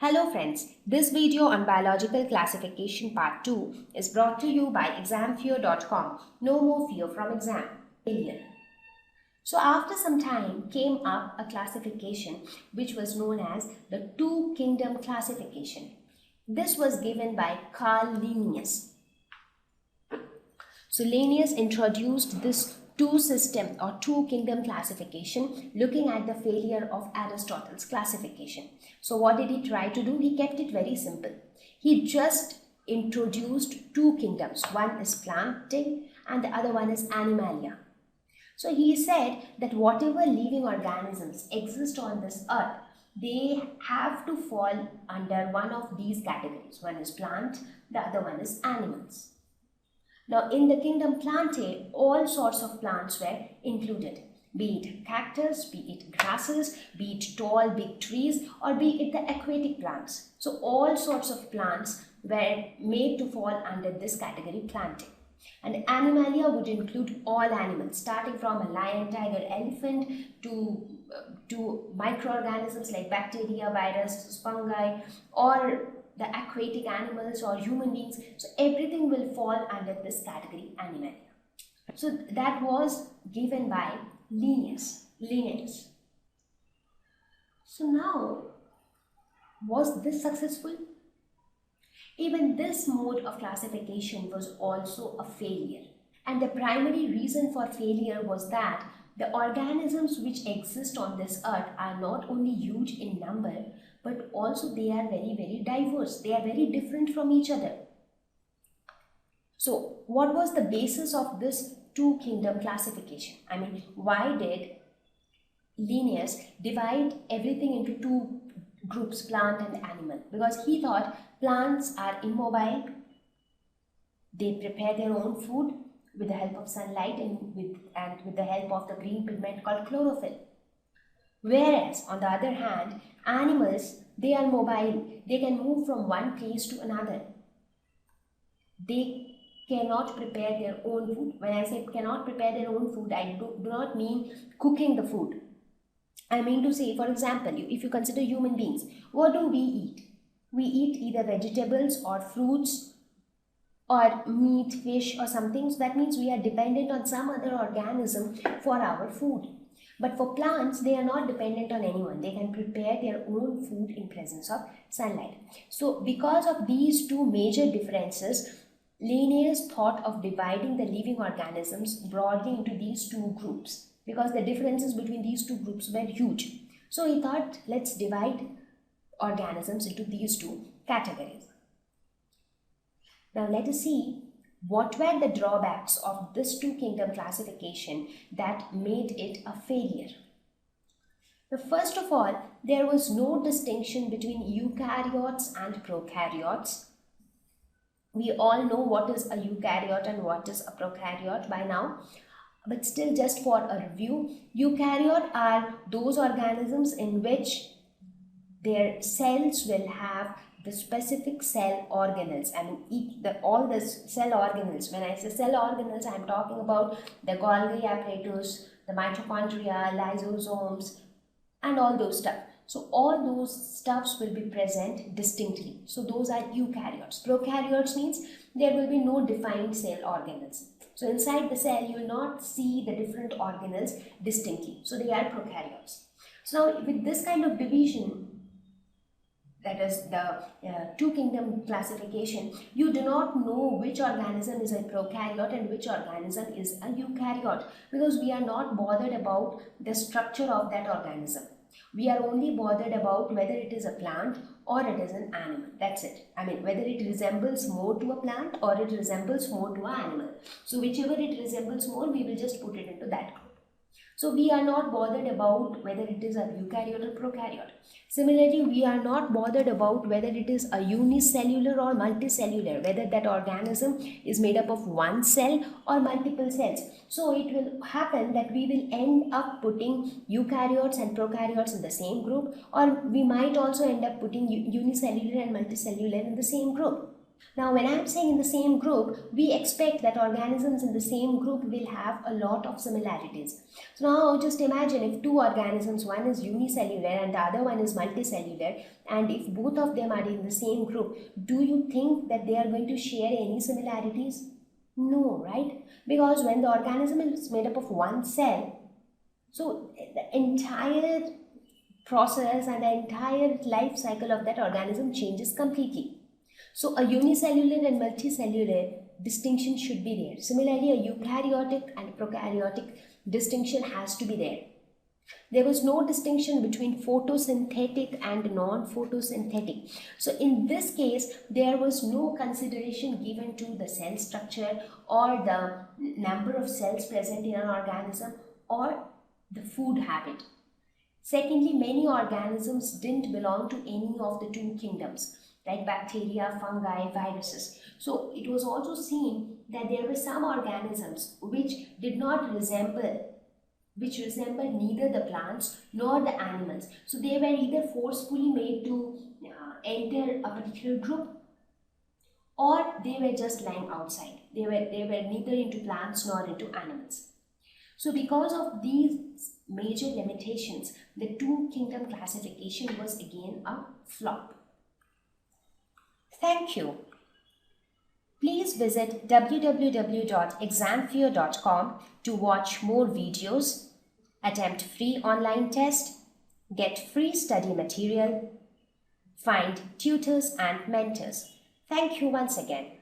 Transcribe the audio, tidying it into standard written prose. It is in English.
Hello friends, this video on biological classification part 2 is brought to you by examfear.com. No more fear from exam failure. So after some time came up a classification which was known as the two kingdom classification. This was given by Linnaeus. So Linnaeus introduced this two system or two kingdom classification looking at the failure of Aristotle's classification. So what did he try to do? He kept it very simple. He just introduced two kingdoms. One is plantae and the other one is animalia. So he said that whatever living organisms exist on this earth, they have to fall under one of these categories. One is plant, the other one is animals. Now, in the kingdom Plantae, all sorts of plants were included, be it cactus, be it grasses, be it tall, big trees, or be it the aquatic plants. So, all sorts of plants were made to fall under this category Plantae. And Animalia would include all animals, starting from a lion, tiger, elephant to microorganisms like bacteria, viruses, fungi, or the aquatic animals or human beings. So everything will fall under this category Animalia. So that was given by Linnaeus. So now, was this successful? Even this mode of classification was also a failure. And the primary reason for failure was that the organisms which exist on this earth are not only huge in number, but also they are very, very diverse. They are very different from each other. So what was the basis of this two kingdom classification? I mean, why did Linnaeus divide everything into two groups, plant and animal? Because he thought plants are immobile, they prepare their own food with the help of sunlight and with the help of the green pigment called chlorophyll. Whereas, on the other hand, animals, they are mobile. They can move from one place to another. They cannot prepare their own food. When I say cannot prepare their own food, I do not mean cooking the food. I mean to say, for example, if you consider human beings, what do we eat? We eat either vegetables or fruits or meat, fish or something. So that means we are dependent on some other organism for our food. But for plants, they are not dependent on anyone. They can prepare their own food in presence of sunlight. So because of these two major differences, Linnaeus thought of dividing the living organisms broadly into these two groups, because the differences between these two groups were huge. So he thought, let's divide organisms into these two categories. Now let us see what were the drawbacks of this two kingdom classification that made it a failure. Now, first of all, there was no distinction between eukaryotes and prokaryotes. We all know what is a eukaryote and what is a prokaryote by now. But still, just for a review, eukaryote are those organisms in which their cells will have the specific cell organelles. I mean, all the cell organelles. When I say cell organelles, I am talking about the Golgi apparatus, the mitochondria, lysosomes, and all those stuff. So all those stuffs will be present distinctly. So those are eukaryotes. Prokaryotes means there will be no defined cell organelles. So inside the cell, you will not see the different organelles distinctly. So they are prokaryotes. So now with this kind of division, that is the two kingdom classification, you do not know which organism is a prokaryote and which organism is a eukaryote, because we are not bothered about the structure of that organism. We are only bothered about whether it is a plant or it is an animal. That's it. I mean, whether it resembles more to a plant or it resembles more to an animal. So whichever it resembles more, we will just put it into that group. So we are not bothered about whether it is a eukaryote or prokaryote. Similarly, we are not bothered about whether it is a unicellular or multicellular, whether that organism is made up of one cell or multiple cells. So it will happen that we will end up putting eukaryotes and prokaryotes in the same group, or we might also end up putting unicellular and multicellular in the same group. Now, when I am saying in the same group, we expect that organisms in the same group will have a lot of similarities. So now just imagine if two organisms, one is unicellular and the other one is multicellular, and if both of them are in the same group, do you think that they are going to share any similarities? No, right? Because when the organism is made up of one cell, so the entire process and the entire life cycle of that organism changes completely. So a unicellular and multicellular distinction should be there. Similarly, a eukaryotic and prokaryotic distinction has to be there. There was no distinction between photosynthetic and non-photosynthetic. So in this case, there was no consideration given to the cell structure or the number of cells present in an organism or the food habit. Secondly, many organisms didn't belong to any of the two kingdoms, like bacteria, fungi, viruses. So it was also seen that there were some organisms which resembled neither the plants nor the animals. So they were either forcefully made to enter a particular group, or they were just lying outside. They were neither into plants nor into animals. So because of these major limitations, the two kingdom classification was again a flop. Thank you. Please visit www.examfear.com to watch more videos, attempt free online test, get free study material, find tutors and mentors. Thank you once again.